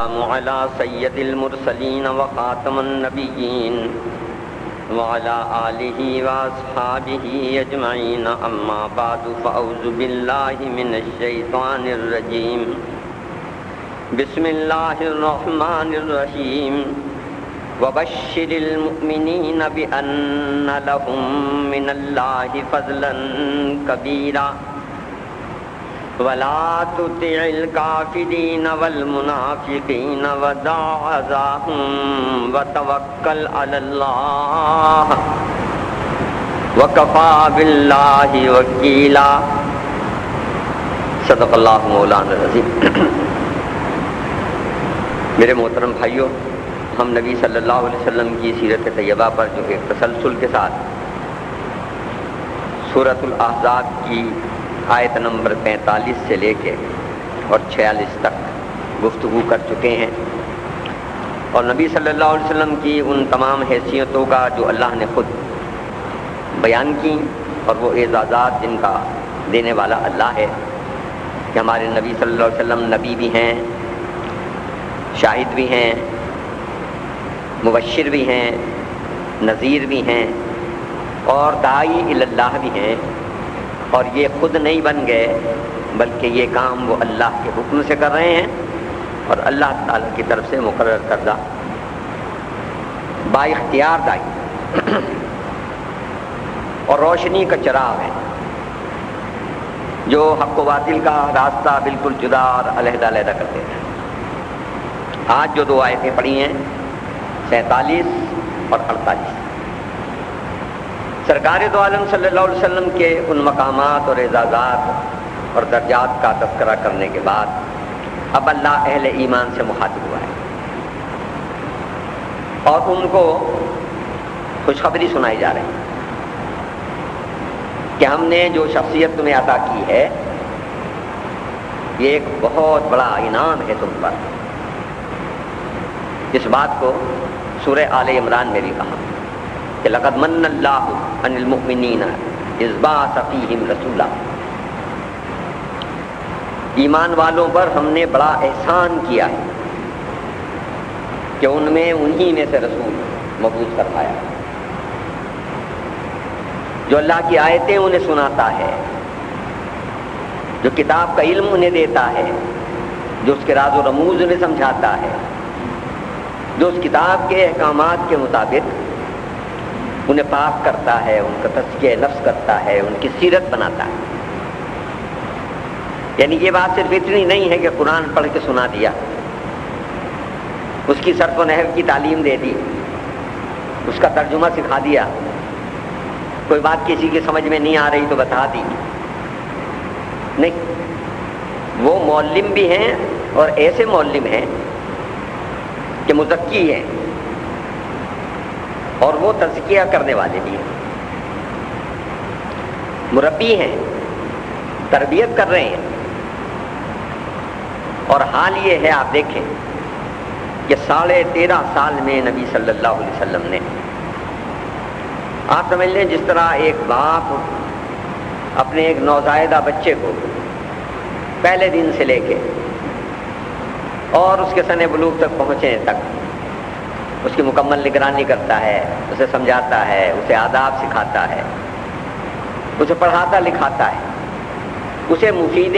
والسلام على سید المرسلین وخاتم النبیین وعلى آلہ واصحابہ اجمعین اما بعد فاعوذ باللہ من الشیطان الرجیم بسم اللہ الرحمن الرحیم وبشر المؤمنین بأن لهم من اللہ فضلا کبیرا ولا تطع الكافرین والمنافقین ودع اذاهم وتوکل علی اللہ وکفی باللہ وکیلا صدق اللہ مولانا العظیم۔ میرے محترم بھائیوں، ہم نبی صلی اللہ علیہ وسلم کی سیرت طیبہ پر جو ایک تسلسل کے ساتھ سورۃ الاحزاب کی آیت نمبر 45 سے لے کے اور 46 تک گفتگو کر چکے ہیں، اور نبی صلی اللہ علیہ وسلم کی ان تمام حیثیتوں کا جو اللہ نے خود بیان کی، اور وہ اعزازات جن کا دینے والا اللہ ہے کہ ہمارے نبی صلی اللہ علیہ وسلم نبی بھی ہیں، شاہد بھی ہیں، مبشر بھی ہیں، نذیر بھی ہیں، اور داعی الی اللہ بھی ہیں، اور یہ خود نہیں بن گئے بلکہ یہ کام وہ اللہ کے حکم سے کر رہے ہیں، اور اللہ تعالیٰ کی طرف سے مقرر کردہ با اختیار داعی اور روشنی کا چراغ ہے جو حق و باطل کا راستہ بالکل جدا اور علیحدہ علیحدہ کر دیتا ہے۔ آج جو دو آیتیں پڑھی ہیں 47 اور 48، سرکار دو عالم صلی اللہ علیہ وسلم کے ان مقامات اور اعزازات اور درجات کا تذکرہ کرنے کے بعد اب اللہ اہل ایمان سے مخاطب ہوا ہے اور ان کو خوشخبری سنائی جا رہی ہے کہ ہم نے جو شخصیت تمہیں عطا کی ہے یہ ایک بہت بڑا انعام ہے تم پر۔ اس بات کو سورہ آل عمران میں بھی کہا کہ لقد من اللہ عن المؤمنین اذ بعث فیہم رسولا، ایمان والوں پر ہم نے بڑا احسان کیا ہے کہ ان میں انہی میں سے رسول مبعوث فرمایا جو اللہ کی آیتیں انہیں سناتا ہے، جو کتاب کا علم انہیں دیتا ہے، جو اس کے راز و رموز انہیں سمجھاتا ہے، جو اس کتاب کے احکامات کے مطابق انہیں پاک کرتا ہے، ان کا تزکیہ نفس کرتا ہے، ان کی سیرت بناتا ہے۔ یعنی یہ بات صرف اتنی نہیں ہے کہ قرآن پڑھ کے سنا دیا، اس کی صرف و نحو کی تعلیم دے دی، اس کا ترجمہ سکھا دیا، کوئی بات کسی کی سمجھ میں نہیں آ رہی تو بتا دی، نہیں، وہ معلم بھی ہیں اور ایسے معلم ہیں کہ مزکی ہیں، اور وہ تزکیہ کرنے والے بھی ہیں، مربی ہیں، تربیت کر رہے ہیں۔ اور حال یہ ہے، آپ دیکھیں کہ 13.5 سال میں نبی صلی اللہ علیہ وسلم نے، آپ سمجھ لیں جس طرح ایک باپ اپنے ایک نوزائیدہ بچے کو پہلے دن سے لے کے اور اس کے سن بلوغ تک پہنچنے تک اس کی مکمل نگرانی کرتا ہے، اسے سمجھاتا ہے، اسے آداب سکھاتا ہے، اسے پڑھاتا لکھاتا ہے، اسے مفید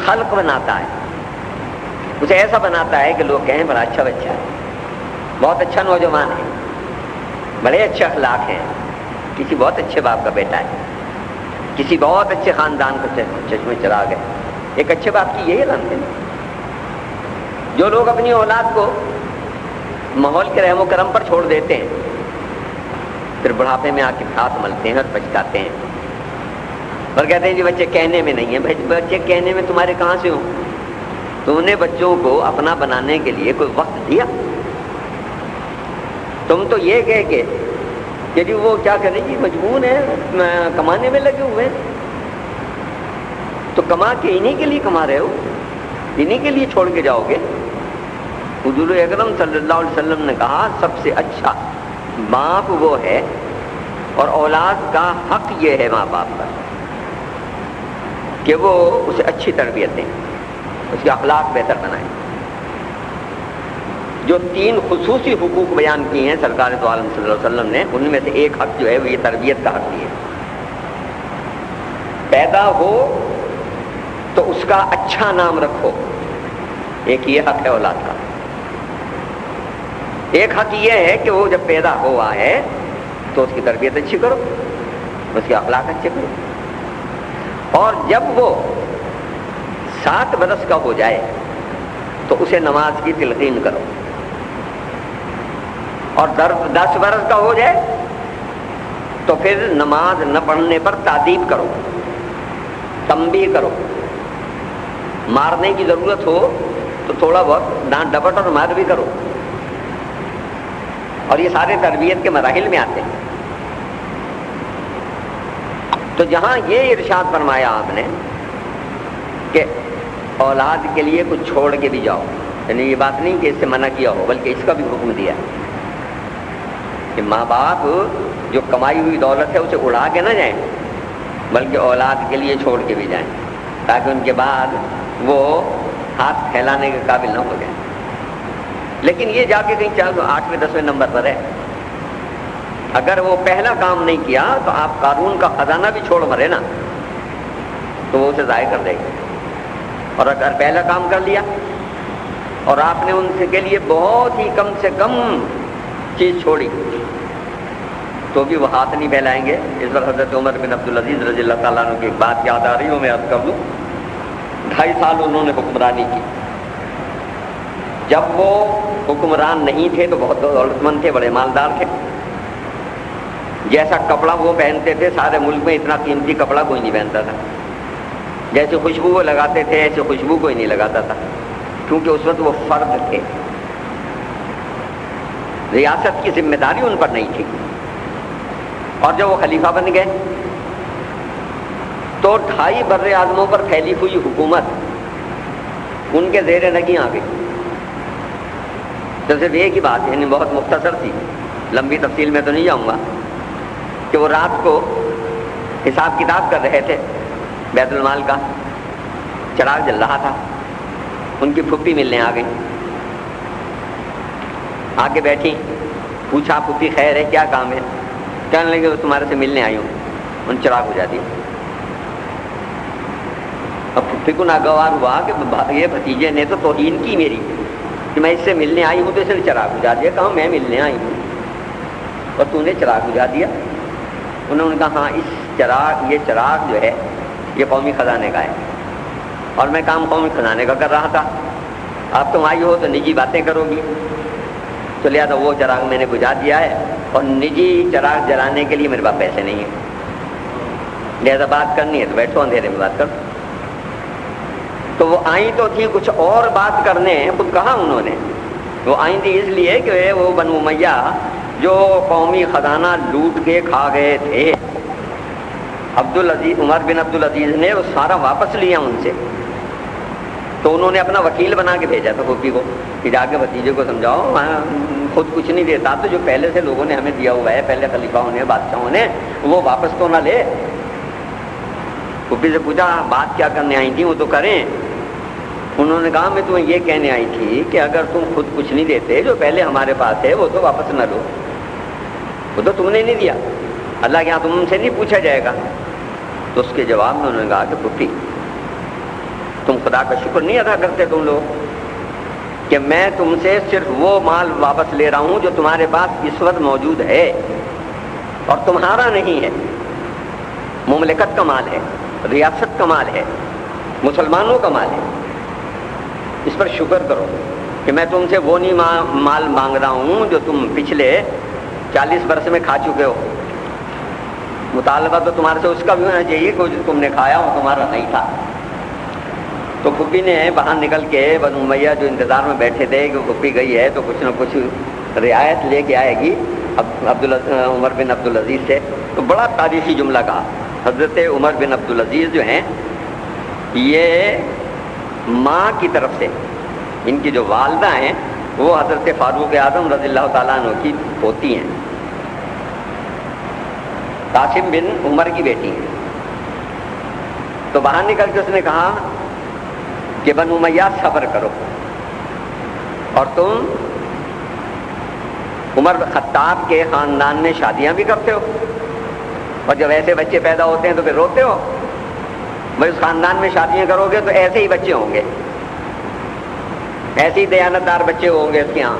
خلق بناتا ہے، اسے ایسا بناتا ہے کہ لوگ کہیں بڑا اچھا بچہ ہے، بہت اچھا نوجوان ہے، بڑے اچھے اخلاق ہیں، کسی بہت اچھے باپ کا بیٹا ہے، کسی بہت اچھے خاندان کا چشمہ چراغ ہے۔ ایک اچھے باپ کی یہی علامت ہے۔ جو لوگ اپنی اولاد کو ماحول کے رحم و کرم پر چھوڑ دیتے ہیں، پھر بڑھاپے میں آ کے ہاتھ ملتے ہیں اور پچھتاتے ہیں اور کہتے ہیں جی بچے کہنے میں نہیں ہیں۔ بھائی بچے کہنے میں تمہارے کہاں سے ہوں؟ تم نے بچوں کو اپنا بنانے کے لیے کوئی وقت دیا؟ تم تو یہ کہہ کے کہ جی وہ کیا کریں جی مجبور ہیں، کمانے میں لگے ہوئے ہیں، تو کما کے انہی کے لیے کما رہے ہو، انہی کے لیے چھوڑ کے جاؤ گے؟ حضور اکرم صلی اللہ علیہ وسلم نے کہا سب سے اچھا باپ وہ ہے، اور اولاد کا حق یہ ہے ماں باپ پر کہ وہ اسے اچھی تربیت دیں، اس کے اخلاق بہتر بنائیں۔ جو 3 خصوصی حقوق بیان کیے ہیں سرکار دو عالم صلی اللہ علیہ وسلم نے، ان میں سے ایک حق جو ہے وہ یہ تربیت کا حق ہے۔ پیدا ہو تو اس کا اچھا نام رکھو، ایک یہ حق ہے اولاد کا۔ ایک حق یہ ہے کہ وہ جب پیدا ہوا ہے تو اس کی تربیت اچھی کرو، اس کے اخلاق اچھے کرو، اور جب وہ 7 برس کا ہو جائے تو اسے نماز کی تلقین کرو، اور 10 برس کا ہو جائے تو پھر نماز نہ پڑھنے پر تادیب کرو، تنبیہ کرو۔ مارنے کی ضرورت ہو تو تھوڑا بہت ڈانٹ ڈپٹ اور مار بھی کرو، اور یہ سارے تربیت کے مراحل میں آتے ہیں۔ تو جہاں یہ ارشاد فرمایا آپ نے کہ اولاد کے لیے کچھ چھوڑ کے بھی جاؤ، یعنی یہ بات نہیں کہ اس سے منع کیا ہو، بلکہ اس کا بھی حکم دیا کہ ماں باپ جو کمائی ہوئی دولت ہے اسے اڑا کے نہ جائیں، بلکہ اولاد کے لیے چھوڑ کے بھی جائیں، تاکہ ان کے بعد وہ ہاتھ پھیلانے کے قابل نہ ہو جائیں۔ لیکن یہ جا کے کہیں 8ویں 10ویں نمبر پر ہے۔ اگر وہ پہلا کام نہیں کیا تو آپ قارون کا خزانہ بھی چھوڑ مرے نا تو وہ اسے ضائع کر دے گا، اور اگر پہلا کام کر لیا اور آپ نے ان کے لیے بہت ہی کم سے کم چیز چھوڑی تو بھی وہ ہاتھ نہیں پھیلائیں گے۔ اس پر حضرت عمر بن عبدالعزیز رضی اللہ تعالیٰ عنہ کی ایک بات یاد آ رہی ہوں، میں عرض کر دوں۔ 2.5 سال انہوں نے حکمرانی کی۔ جب وہ حکمران نہیں تھے تو بہت دولت مند تھے، بڑے مالدار تھے۔ جیسا کپڑا وہ پہنتے تھے سارے ملک میں اتنا قیمتی کپڑا کوئی نہیں پہنتا تھا، جیسے خوشبو وہ لگاتے تھے ایسے خوشبو کوئی نہیں لگاتا تھا، کیونکہ اس وقت وہ فرد تھے، ریاست کی ذمہ داری ان پر نہیں تھی۔ اور جب وہ خلیفہ بن گئے تو 2.5 بر اعظموں پر پھیلی ہوئی حکومت ان کے زیر نگیں آ گئی۔ تو صرف ایک ہی بات ہے، بہت مختصر تھی، لمبی تفصیل میں تو نہیں جاؤں گا، کہ وہ رات کو حساب کتاب کر رہے تھے بیت المال کا، چراغ جل رہا تھا، ان کی پھپھی ملنے آ گئی، آ کے بیٹھی، پوچھا پھپھی خیر ہے کیا کام ہے؟ کہنے لگے وہ تمہارے سے ملنے آئی ہوں۔ ان چراغ بجھا دیا۔ اب پھپھی کو ناگوار ہوا کہ یہ بھتیجے نے تو توہین کی میری کہ میں اس سے ملنے آئی ہوں تو اس نے چراغ بجھا دیا۔ کہا میں ملنے آئی ہوں اور تو نے چراغ بجھا دیا۔ انہوں نے کہا ہاں یہ چراغ جو ہے یہ قومی خزانے کا ہے، اور میں کام قومی خزانے کا کر رہا تھا، اب تم آئی ہو تو نجی باتیں کرو گی، تو لہٰذا وہ چراغ میں نے بجھا دیا ہے، اور نجی چراغ جلانے کے لیے میرے پاس پیسے نہیں ہیں، لہٰذا بات کرنی ہے تو بیٹھو اندھیرے میں بات کرو۔ تو وہ آئیں تو تھی کچھ اور بات کرنے، خود کہا انہوں نے وہ آئیں تھی اس لیے کہ وہ بنو امیہ جو قومی خزانہ لوٹ کے کھا گئے تھے، عمر بن عبدالعزیز نے وہ سارا واپس لیا ان سے، تو انہوں نے اپنا وکیل بنا کے بھیجا تھا پھوپھی کو کہ جا کے بھتیجے کو سمجھاؤ خود کچھ نہیں دیتا تو جو پہلے سے لوگوں نے ہمیں دیا ہوا ہے، پہلے خلیفاؤں نے بادشاہوں نے، وہ واپس تو نہ لے۔ پھوپھی سے پوچھا بات کیا کرنے آئی تھیں؟ وہ تو کریں۔ انہوں نے کہا میں تمہیں یہ کہنے آئی تھی کہ اگر تم خود کچھ نہیں دیتے جو پہلے ہمارے پاس ہے وہ تو واپس نہ لو، وہ تو تم نے نہیں دیا، اللہ کے یہاں تم سے نہیں پوچھا جائے گا۔ تو اس کے جواب میں انہوں نے کہا کہ پھوپھی تم خدا کا شکر نہیں ادا کرتے تم لوگ کہ میں تم سے صرف وہ مال واپس لے رہا ہوں جو تمہارے پاس اس وقت موجود ہے اور تمہارا نہیں ہے، مملکت کا مال ہے، ریاست کا مال ہے، مسلمانوں کا مال ہے، اس پر شکر کرو کہ میں تم سے وہ نہیں مال مانگ رہا ہوں جو تم پچھلے 40 برس میں کھا چکے ہو، مطالبہ تو تمہارے سے اس کا بھی ہونا چاہیے کہ جو تم نے کھایا وہ تمہارا نہیں تھا۔ تو پھوپھی نے باہر نکل کے بنو امیہ جو انتظار میں بیٹھے تھے کہ پھوپھی گئی ہے تو کچھ نہ کچھ رعایت لے کے آئے گی عمر بن عبدالعزیز سے، تو بڑا تاریخی جملہ کہا۔ حضرت عمر بن عبدالعزیز جو ہیں یہ ماں کی طرف سے، ان کی جو والدہ ہیں وہ حضرت فاروق اعظم رضی اللہ تعالیٰ عنہ کی پوتی ہیں، قاسم بن عمر کی بیٹی ہیں۔ تو باہر نکل کے اس نے کہا کہ بنو امیہ صبر کرو اور تم عمر خطاب کے خاندان میں شادیاں بھی کرتے ہو، اور جب ایسے بچے پیدا ہوتے ہیں تو پھر روتے ہو؟ بھائی اس خاندان میں شادیاں کرو گے تو ایسے ہی بچے ہوں گے، ایسے ہی دیانتدار بچے ہوں گے اس کے ہاں،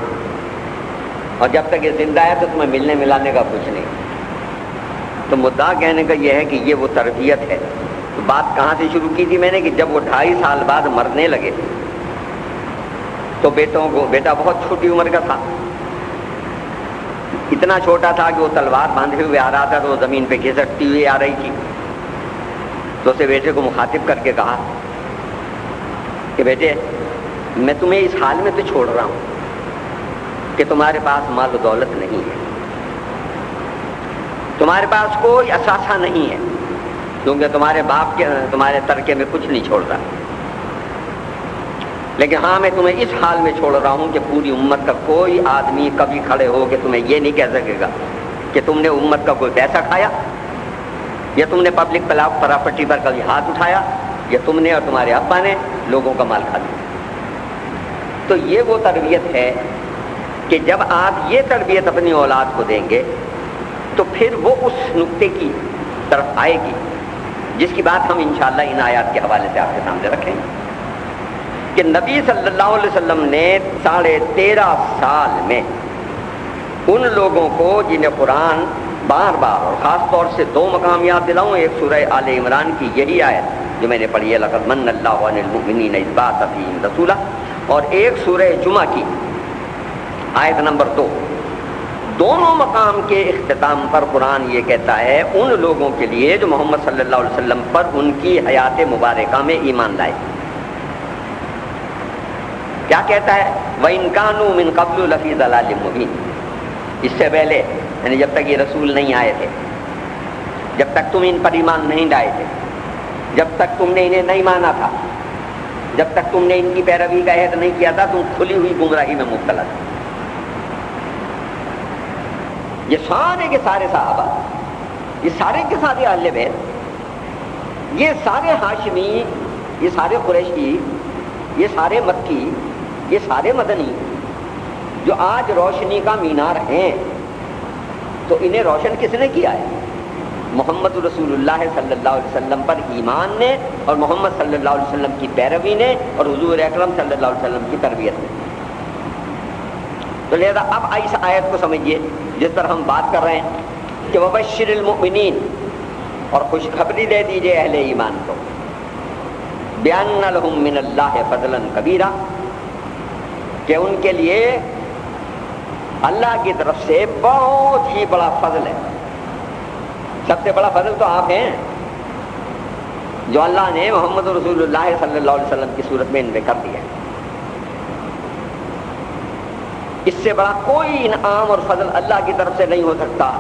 اور جب تک یہ زندہ ہے تو تمہیں ملنے ملانے کا کچھ نہیں۔ تو مدعا کہنے کا یہ ہے کہ یہ وہ تربیت ہے۔ تو بات کہاں سے شروع کی تھی میں نے کہ جب وہ 2.5 سال بعد مرنے لگے تو بیٹوں کو، بیٹا بہت چھوٹی عمر کا تھا، اتنا چھوٹا تھا کہ وہ تلوار باندھے ہوئے آ رہا تھا تو وہ زمین پہ گھسٹتی ہوئی آ رہی تھی، تو اسے بیٹے کو مخاطب کر کے کہا کہ بیٹے میں تمہیں اس حال میں تو چھوڑ رہا ہوں کہ تمہارے پاس مال و دولت نہیں ہے، تمہارے پاس کوئی اثاثہ نہیں ہے، کیونکہ تمہارے باپ کے تمہارے ترکے میں کچھ نہیں چھوڑتا، لیکن ہاں میں تمہیں اس حال میں چھوڑ رہا ہوں کہ پوری امت کا کوئی آدمی کبھی کھڑے ہو کہ تمہیں یہ نہیں کہہ سکے گا کہ تم نے امت کا کوئی پیسہ کھایا، یا تم نے پبلک پراپرٹی پر کبھی ہاتھ اٹھایا، یا تم نے اور تمہارے ابا نے لوگوں کا مال کھا لیا۔ تو یہ وہ تربیت ہے کہ جب آپ یہ تربیت اپنی اولاد کو دیں گے تو پھر وہ اس نقطے کی طرف آئے گی جس کی بات ہم انشاءاللہ ان آیات کے حوالے سے آپ کے سامنے رکھیں گے کہ نبی صلی اللہ علیہ وسلم نے 13.5 سال میں ان لوگوں کو جنہیں قرآن بار بار اور خاص طور سے 2 مقام یاد دلاؤں، ایک سورہ آل عمران کی یہی آیت جو میں نے پڑھی ہے لقد من اللہ علی المؤمنین اذ بعث فیہم رسولا، اور ایک سورہ جمعہ کی آیت نمبر 2، دونوں مقام کے اختتام پر قرآن یہ کہتا ہے ان لوگوں کے لیے جو محمد صلی اللہ علیہ وسلم پر ان کی حیات مبارکہ میں ایمان لائے۔ کیا کہتا ہے؟ وَإِن كَانُوا مِن قَبْلُ لَفِي ضَلَالٍ مُبِينٍ، اس سے پہلے یعنی جب تک یہ رسول نہیں آئے تھے، جب تک تم ان پر ایمان نہیں لائے تھے، جب تک تم نے انہیں نہیں مانا تھا، جب تک تم نے ان کی پیروی کا عہد نہیں کیا تھا، تم کھلی ہوئی گمراہی میں مبتلا تھے۔ یہ سارے کے سارے صحابہ، یہ سارے کے سارے اہل بیت، یہ سارے ہاشمی، یہ سارے قریشی، یہ سارے مکی، یہ سارے مدنی جو آج روشنی کا مینار ہیں، تو انہیں روشن کس نے کیا ہے؟ محمد رسول اللہ صلی اللہ علیہ وسلم پر ایمان نے، اور محمد صلی اللہ علیہ وسلم کی پیروی نے، اور حضور اکرم صلی اللہ علیہ وسلم کی تربیت نے۔ تو لہذا اب اس آیت کو سمجھیے جس پر ہم بات کر رہے ہیں کہ وبشر المؤمنین، اور خوشخبری دے دیجئے اہل ایمان کو، بان لہم من اللہ فضلا کبیرا، کہ ان کے لیے اللہ کی طرف سے بہت ہی بڑا فضل ہے۔ سب سے بڑا فضل تو آپ ہیں جو اللہ نے محمد رسول اللہ صلی اللہ علیہ وسلم کی صورت میں ان پہ کر دیا ہے۔ اس سے بڑا کوئی انعام اور فضل اللہ کی طرف سے نہیں ہو سکتا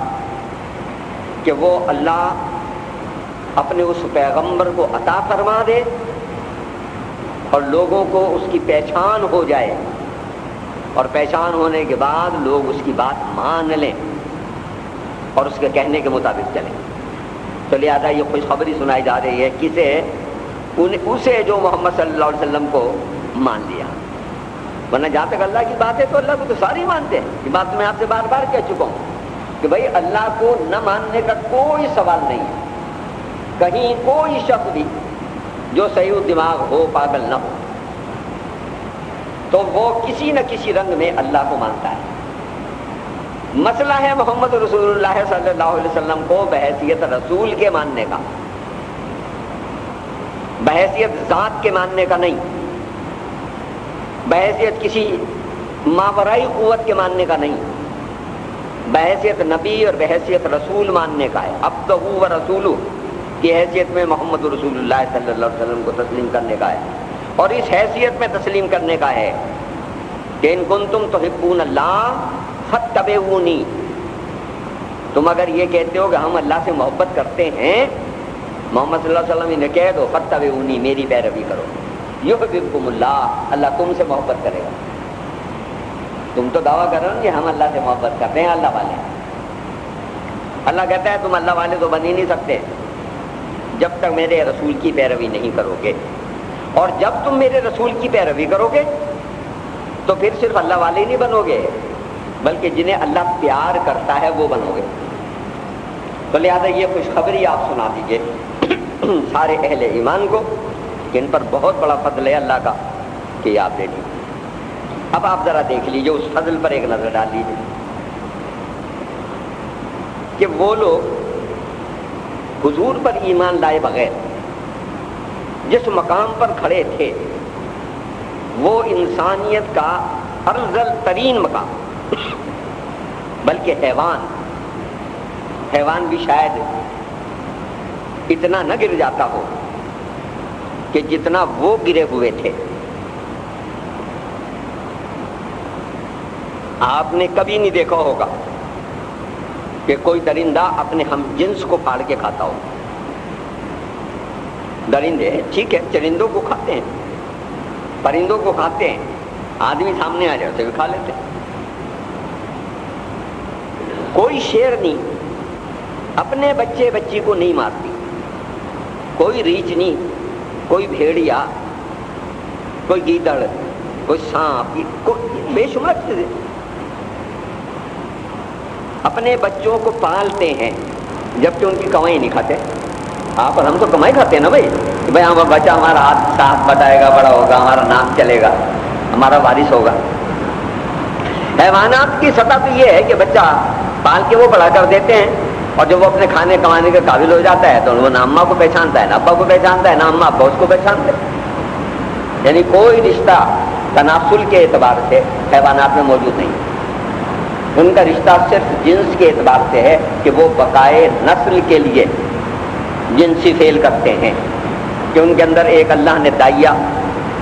کہ وہ اللہ اپنے اس پیغمبر کو عطا فرما دے اور لوگوں کو اس کی پہچان ہو جائے، اور پہچان ہونے کے بعد لوگ اس کی بات مان لیں اور اس کے کہنے کے مطابق چلیں۔ تو لہٰذا یہ خوشخبری سنائی جا رہی ہے کسے؟ اسے جو محمد صلی اللہ علیہ وسلم کو مان لیا، ورنہ جہاں تک اللہ کی بات ہے تو اللہ کو تو سارے مانتے ہیں۔ یہ بات میں آپ سے بار بار کہہ چکا ہوں کہ بھائی اللہ کو نہ ماننے کا کوئی سوال نہیں ہے، کہیں کوئی شخص بھی جو صحیح دماغ ہو، پاگل نہ ہو، تو وہ کسی نہ کسی رنگ میں اللہ کو مانتا ہے۔ مسئلہ ہے محمد رسول اللہ صلی اللہ علیہ وسلم کو بحیثیت رسول کے ماننے کا، بحیثیت ذات کے ماننے کا نہیں، بحیثیت کسی ماورائی قوت کے ماننے کا نہیں، بحیثیت نبی اور بحیثیت رسول ماننے کا ہے۔ عبدہ و رسولہ کی حیثیت میں محمد رسول اللہ صلی اللہ علیہ وسلم کو تسلیم کرنے کا ہے، اور اس حیثیت میں تسلیم کرنے کا ہے کہ ان کنتم تحبون اللہ فاتبعونی، تم اگر یہ کہتے ہو کہ ہم اللہ سے محبت کرتے ہیں، محمد صلی اللہ علیہ وسلم انہیں کہہ دو فاتبعونی، میری پیروی کرو، یحببکم اللہ، اللہ تم سے محبت کرے گا۔ تم تو دعویٰ کر رہے ہو کہ ہم اللہ سے محبت کرتے ہیں، اللہ والے ہیں۔ اللہ کہتا ہے تم اللہ والے تو بن ہی نہیں سکتے جب تک میرے رسول کی پیروی نہیں کرو گے، اور جب تم میرے رسول کی پیروی کرو گے تو پھر صرف اللہ والے ہی نہیں بنو گے بلکہ جنہیں اللہ پیار کرتا ہے وہ بنو گے. تو لہٰذا یہ خوشخبری آپ سنا دیجئے سارے اہل ایمان کو کہ ان پر بہت بڑا فضل ہے اللہ کا کہ یہ آپ دے دیجیے. اب آپ ذرا دیکھ لیجئے اس فضل پر ایک نظر ڈال لیجئے کہ وہ لوگ حضور پر ایمان لائے بغیر جس مقام پر کھڑے تھے وہ انسانیت کا افضل ترین مقام، بلکہ حیوان بھی شاید اتنا نہ گر جاتا ہو کہ جتنا وہ گرے ہوئے تھے. آپ نے کبھی نہیں دیکھا ہوگا کہ کوئی درندہ اپنے ہم جنس کو پھاڑ کے کھاتا ہو. درندے ٹھیک ہے چرندوں کو کھاتے ہیں، پرندوں کو کھاتے ہیں، آدمی سامنے آ جائے اسے بھی کھا لیتے ہیں. کوئی شیرنی اپنے بچے بچی کو نہیں مارتی، کوئی ریچھنی، کوئی بھیڑیا، کوئی گیدڑ، کوئی سانپ، کوئی بے شمار چیزیں اپنے بچوں کو پالتے ہیں جبکہ ان کی کمائی نہیں کھاتے. آپ اور ہم تو کمائی کھاتے ہیں نا بھائی، کہ بھائی ہمارا بچہ ہمارا ہاتھ ساتھ بٹائے گا، بڑا ہوگا، ہمارا نام چلے گا، ہمارا وارث ہوگا. حیوانات کی سطح تو یہ ہے کہ بچہ پال کے وہ بڑا کر دیتے ہیں اور جب وہ اپنے کھانے کمانے کے قابل ہو جاتا ہے تو وہ نہ اماں کو پہچانتا ہے، نہ ابا کو پہچانتا ہے، نہ اماں ابا اس کو پہچانتے. یعنی کوئی رشتہ تناسل کے اعتبار سے حیوانات میں موجود نہیں. ان کا رشتہ صرف جنس کے اعتبار سے ہے کہ وہ بقائے نسل کے لیے جنسی فعل کرتے ہیں، کہ ان کے اندر ایک اللہ نے دائیا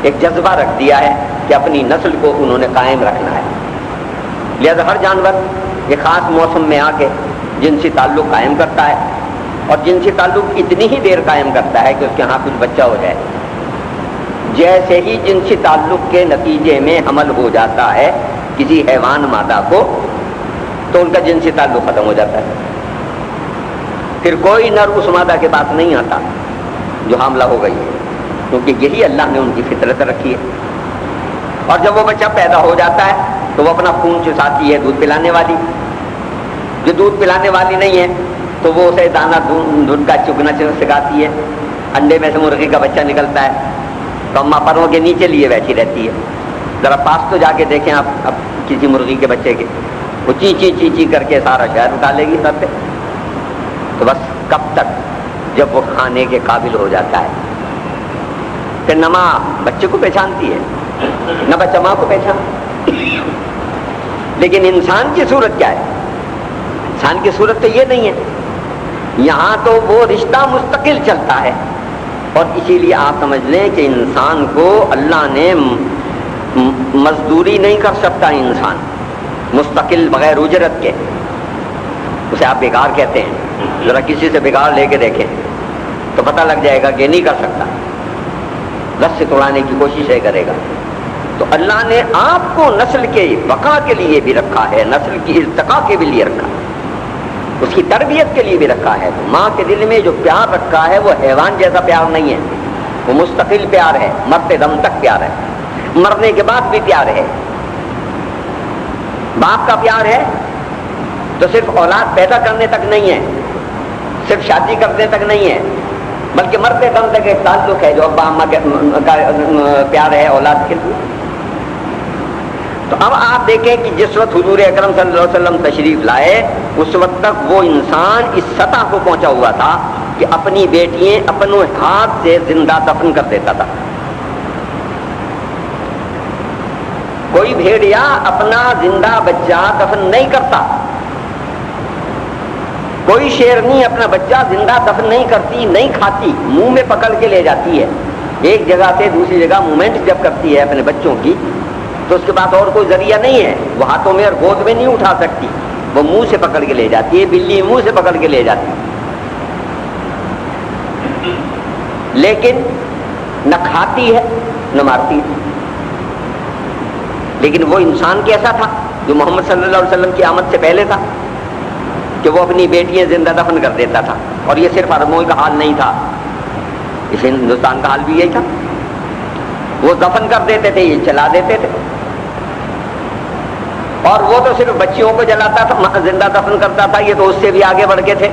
ایک جذبہ رکھ دیا ہے کہ اپنی نسل کو انہوں نے قائم رکھنا ہے. لہذا ہر جانور ایک خاص موسم میں آ کے جنسی تعلق قائم کرتا ہے اور جنسی تعلق اتنی ہی دیر قائم کرتا ہے کہ اس کے ہاں کچھ بچہ ہو جائے. جیسے ہی جنسی تعلق کے نتیجے میں حمل ہو جاتا ہے کسی حیوان مادہ کو تو ان کا جنسی تعلق ختم ہو جاتا ہے. پھر کوئی نر اس مادہ کے پاس نہیں آتا جو حاملہ ہو گئی ہے، کیونکہ یہی اللہ نے ان کی فطرت رکھی ہے. اور جب وہ بچہ پیدا ہو جاتا ہے تو وہ اپنا خون چساتی ہے دودھ پلانے والی. جو دودھ پلانے والی نہیں ہے تو وہ اسے دانہ دودھ کا چگنا سکھاتی ہے. انڈے میں سے مرغی کا بچہ نکلتا ہے تو اماں پروں کے نیچے لیے بیٹھی رہتی ہے. ذرا پاس تو جا کے دیکھیں آپ اب کسی مرغی کے بچے کے، وہ چی چی چی چی کر کے سارا شہر اٹھا لے گی سر پہ. تو بس کب تک؟ جب وہ کھانے کے قابل ہو جاتا ہے. پھر نہ ماں بچے کو پہچانتی ہے نہ بچہ ماں کو پہچان. لیکن انسان کی صورت کیا ہے؟ انسان کی صورت تو یہ نہیں ہے. یہاں تو وہ رشتہ مستقل چلتا ہے اور اسی لیے آپ سمجھ لیں کہ انسان کو اللہ نے مزدوری نہیں کر سکتا. انسان مستقل بغیر اجرت کے، اسے آپ بیکار کہتے ہیں. ذرا کسی سے بیکار لے کے دیکھیں تو پتہ لگ جائے گا کہ نہیں کر سکتا، رس سے توڑانے کی کوشش ہے کرے گا. تو اللہ نے آپ کو نسل کے بقا کے لیے بھی رکھا ہے، نسل کی ارتقاء کے بھی لیے رکھا ہے، اس کی تربیت کے لیے بھی رکھا ہے. تو ماں کے دل میں جو پیار رکھا ہے وہ حیوان جیسا پیار نہیں ہے، وہ مستقل پیار ہے، مرتے دم تک پیار ہے، مرنے کے بعد بھی پیار ہے. باپ کا پیار ہے تو صرف اولاد پیدا کرنے تک نہیں ہے، صرف شادی کرنے تک نہیں ہے، بلکہ مرتے دم تک ایک تعلق ہے جو ابا اماں کا پیار ہے اولاد کے لیے. تو اب آپ دیکھیں کہ جس وقت حضور اکرم صلی اللہ علیہ وسلم تشریف لائے اس وقت تک وہ انسان اس سطح کو پہنچا ہوا تھا کہ اپنی بیٹیاں اپنے ہاتھ سے زندہ دفن کر دیتا تھا. کوئی بھیڑیا اپنا زندہ بچہ دفن نہیں کرتا، کوئی شیرنی اپنا بچہ زندہ دفن نہیں کرتی، نہیں کھاتی، منہ میں پکڑ کے لے جاتی ہے. ایک جگہ سے دوسری جگہ موومنٹ جب کرتی ہے اپنے بچوں کی تو اس کے پاس اور کوئی ذریعہ نہیں ہے، وہ ہاتھوں میں اور گود میں نہیں اٹھا سکتی، وہ منہ سے پکڑ کے لے جاتی ہے. بلی منہ سے پکڑ کے لے جاتی ہے، لیکن نہ کھاتی ہے نہ مارتی ہے. لیکن وہ انسان کیسا تھا جو محمد صلی اللہ علیہ وسلم کی آمد سے پہلے تھا کہ وہ اپنی بیٹیاں زندہ دفن کر دیتا تھا. اور یہ صرف عربوں کا حال نہیں تھا، اس ہندوستان کا حال بھی یہی تھا. وہ دفن کر دیتے تھے، یہ چلا دیتے تھے. اور وہ تو صرف بچیوں کو جلاتا تھا، زندہ دفن کرتا تھا، یہ تو اس سے بھی آگے بڑھ کے تھے.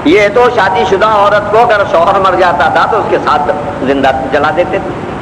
یہ تو شادی شدہ عورت کو اگر شوہر مر جاتا تھا تو اس کے ساتھ زندہ جلا دیتے تھے.